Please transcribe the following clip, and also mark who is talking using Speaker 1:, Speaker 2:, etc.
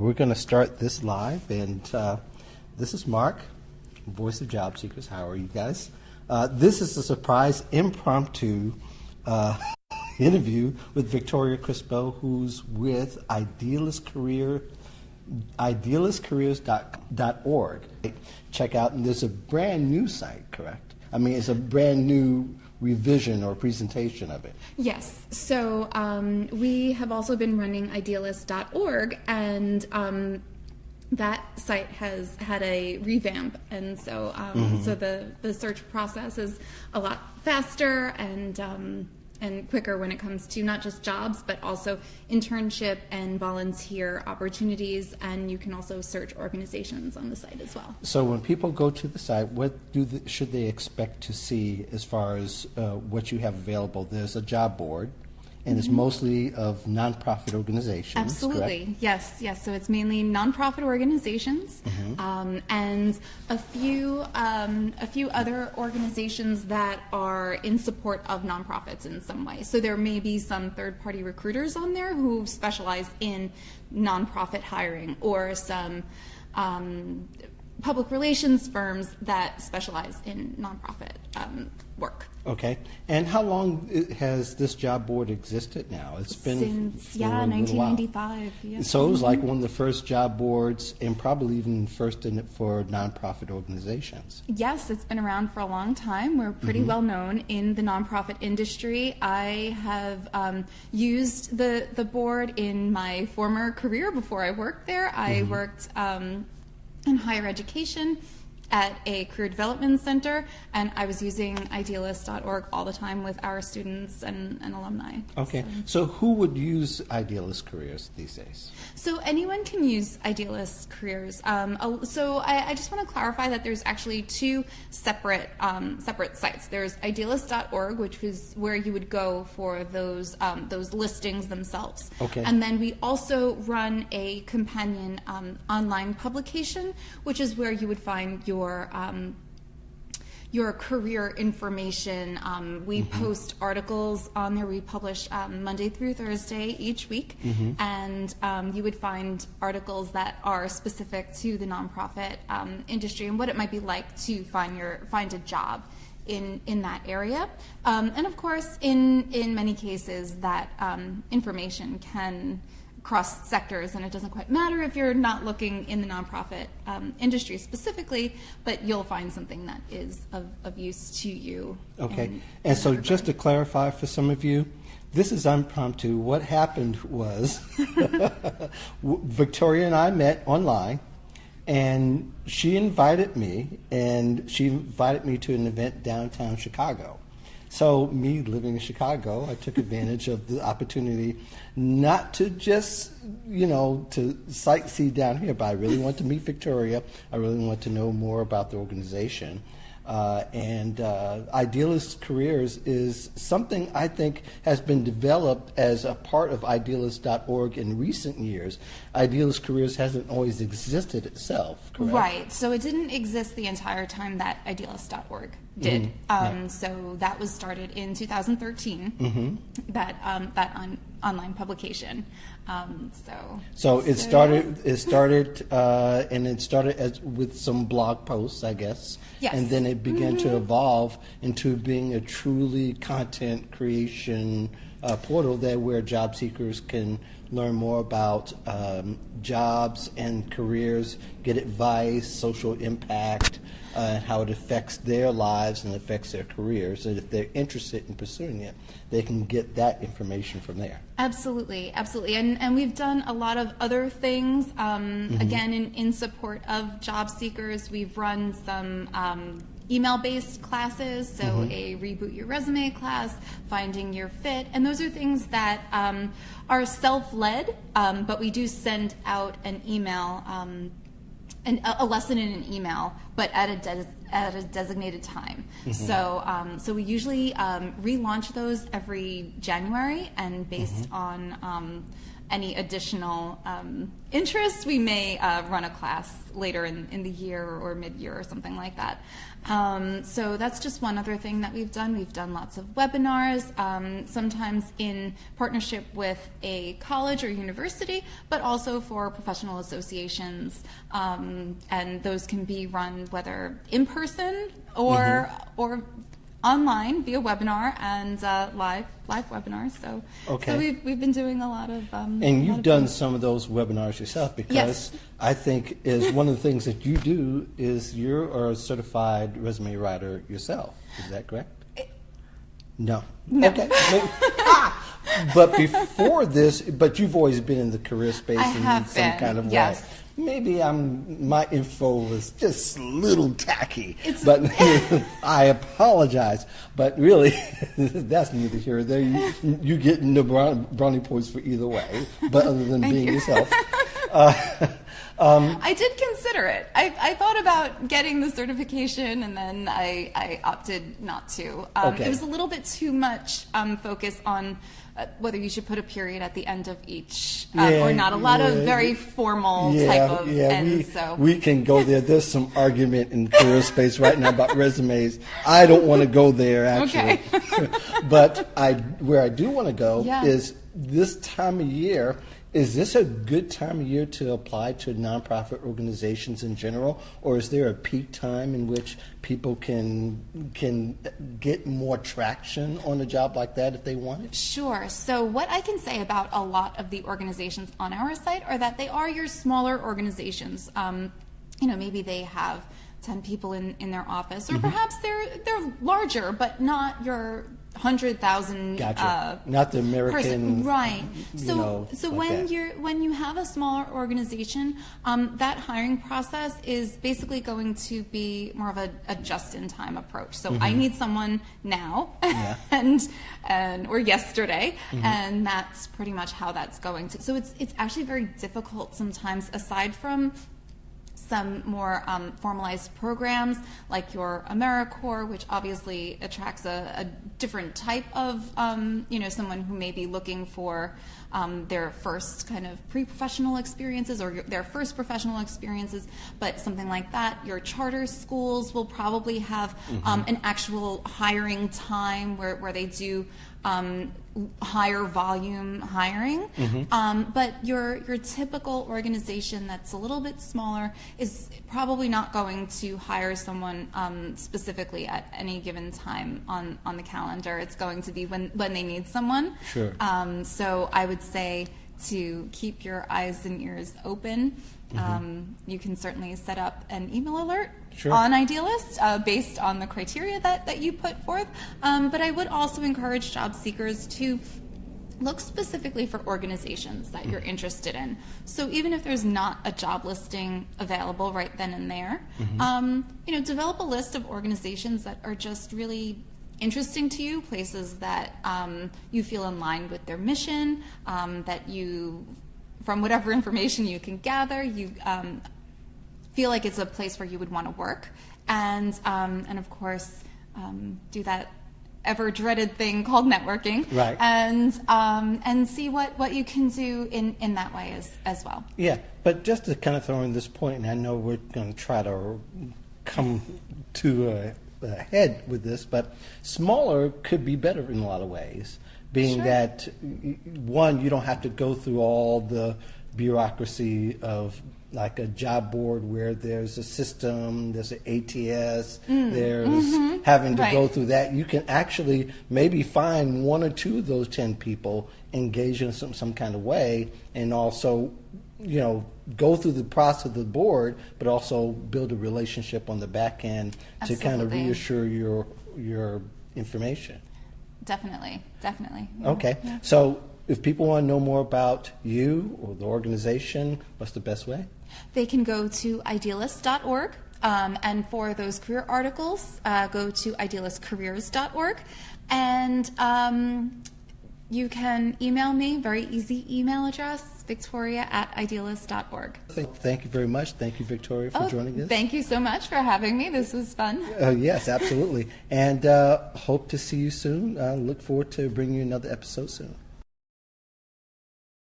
Speaker 1: we're going to start this live, and this is Mark, Voice of Job Seekers. How are you guys? This is a surprise impromptu interview with Victoria Crispo, who's with idealistcareers.org. Check out, and there's a brand new site, correct? I mean, it's a brand new revision or presentation of it.
Speaker 2: Yes. So we have also been running idealist.org, and that site has had a revamp, and so so the search process is a lot faster and quicker when it comes to not just jobs, but also internship and volunteer opportunities, and you can also search organizations on the site as well.
Speaker 1: So when people go to the site, what should they expect to see as far as what you have available? There's a job board, and it's mostly of nonprofit organizations.
Speaker 2: Absolutely,
Speaker 1: correct?
Speaker 2: Yes. So it's mainly nonprofit organizations, and a few other organizations that are in support of nonprofits in some way. So there may be some third-party recruiters on there who specialize in nonprofit hiring, or some public relations firms that specialize in nonprofit work.
Speaker 1: Okay. And how long has this job board existed now? It's been
Speaker 2: since 1995. Yeah.
Speaker 1: So it was like one of the first job boards, and probably even first for nonprofit organizations.
Speaker 2: Yes, it's been around for a long time. We're pretty well known in the nonprofit industry. I have used the board in my former career before I worked there. I worked in higher education at a career development center, and I was using idealist.org all the time with our students and alumni.
Speaker 1: Okay, so who would use Idealist Careers these days?
Speaker 2: So anyone can use Idealist Careers. So I just want to clarify that there's actually two separate sites. There's idealist.org, which is where you would go for those listings themselves.
Speaker 1: Okay.
Speaker 2: And then we also run a companion online publication, which is where you would find your career information. We post articles on there. We publish Monday through Thursday each week, and you would find articles that are specific to the nonprofit industry and what it might be like to find a job in that area. And of course, in many cases, that information can cross sectors, and it doesn't quite matter if you're not looking in the nonprofit industry specifically, but you'll find something that is of use to you.
Speaker 1: Okay, and so just to clarify for some of you, this is impromptu. What happened was Victoria and I met online, and she invited me to an event downtown Chicago. So me living in Chicago, I took advantage of the opportunity not to just, to sightsee down here, but I really want to meet Victoria. I really want to know more about the organization. And Idealist Careers is something I think has been developed as a part of idealist.org in recent years. Idealist Careers hasn't always existed itself, correct?
Speaker 2: Right. So it didn't exist the entire time that idealist.org did. So that was started in 2013, that online publication.
Speaker 1: So it started with some blog posts, I guess.
Speaker 2: Yes.
Speaker 1: And then it began to evolve into being a truly content creation portal where job seekers can learn more about jobs and careers, get advice, social impact, how it affects their lives and affects their careers. And if they're interested in pursuing it, they can get that information from there.
Speaker 2: Absolutely. And we've done a lot of other things, again, in support of job seekers. We've run some email-based classes, so a Reboot Your Resume class, Finding Your Fit, and those are things that are self-led, but we do send out an email, a lesson in an email, but at a designated time. So we usually relaunch those every January, and based on any additional interest, we may run a class later in the year or mid-year or something like that. So that's just one other thing that we've done. We've done lots of webinars, sometimes in partnership with a college or university, but also for professional associations. And those can be run whether in person or online via webinar and live webinars. So,
Speaker 1: okay.
Speaker 2: so we've been doing a lot of
Speaker 1: and you've done some of those webinars yourself, because
Speaker 2: yes.
Speaker 1: I think is one of the things that you do is you're a certified resume writer yourself. Is that correct? No. Okay. But before this, but you've always been in the career space in some kind of
Speaker 2: yes.
Speaker 1: way. Maybe my info was just a little tacky, but I apologize. But really, that's neither here nor there. You get the brownie points for either way, but other than being yourself.
Speaker 2: I did consider it. I thought about getting the certification, and then I opted not to.
Speaker 1: Okay.
Speaker 2: It was a little bit too much focus on whether you should put a period at the end of each or not. A lot of very formal type of ends. So
Speaker 1: we can go there. There's some argument in career space right now about resumes. I don't want to go there, actually.
Speaker 2: Okay.
Speaker 1: But where I do want to go is this time of year. Is this a good time of year to apply to nonprofit organizations in general, or is there a peak time in which people can get more traction on a job like that if they want it?
Speaker 2: Sure. So what I can say about a lot of the organizations on our site are that they are your smaller organizations. Maybe they have 10 people in their office, or perhaps they're larger, but not your 100,000
Speaker 1: gotcha. Not the American
Speaker 2: right. So
Speaker 1: like
Speaker 2: when you have a smaller organization, that hiring process is basically going to be more of a just-in-time approach. So I need someone now and or yesterday, and that's pretty much how that's going to. So it's actually very difficult sometimes, aside from some more formalized programs like your AmeriCorps, which obviously attracts a different type of, someone who may be looking for their first kind of pre-professional experiences or their first professional experiences, but something like that. Your charter schools will probably have an actual hiring time where they do higher volume hiring, but your typical organization that's a little bit smaller is probably not going to hire someone specifically at any given time on the calendar. It's going to be when they need someone.
Speaker 1: Sure.
Speaker 2: So I would say to keep your eyes and ears open. You can certainly set up an email alert on Idealist based on the criteria that you put forth. But I would also encourage job seekers to look specifically for organizations that you're interested in. So even if there's not a job listing available right then and there, develop a list of organizations that are just really interesting to you, places that you feel in line with their mission, that you, from whatever information you can gather, you feel like it's a place where you would want to work, and of course do that ever dreaded thing called networking,
Speaker 1: right?
Speaker 2: And see what you can do in that way as well.
Speaker 1: Yeah, but just to kind of throw in this point, and I know we're going to try to come to a head with this, but smaller could be better in a lot of ways. Being that, one, you don't have to go through all the bureaucracy of like a job board where there's a system, there's an ATS, there's having to go through that. You can actually maybe find one or two of those 10 people engaged in some kind of way, and also, go through the process of the board, but also build a relationship on the back end to kind of reassure your information.
Speaker 2: Definitely.
Speaker 1: Okay. Yeah. So if people want to know more about you or the organization, what's the best way?
Speaker 2: They can go to idealist.org, and for those career articles, go to idealistcareers.org, and you can email me, very easy email address, victoria@idealist.org.
Speaker 1: Thank you very much. Thank you, Victoria, for joining us.
Speaker 2: Thank you so much for having me. This was fun.
Speaker 1: Yes, absolutely. And hope to see you soon. Look forward to bringing you another episode soon.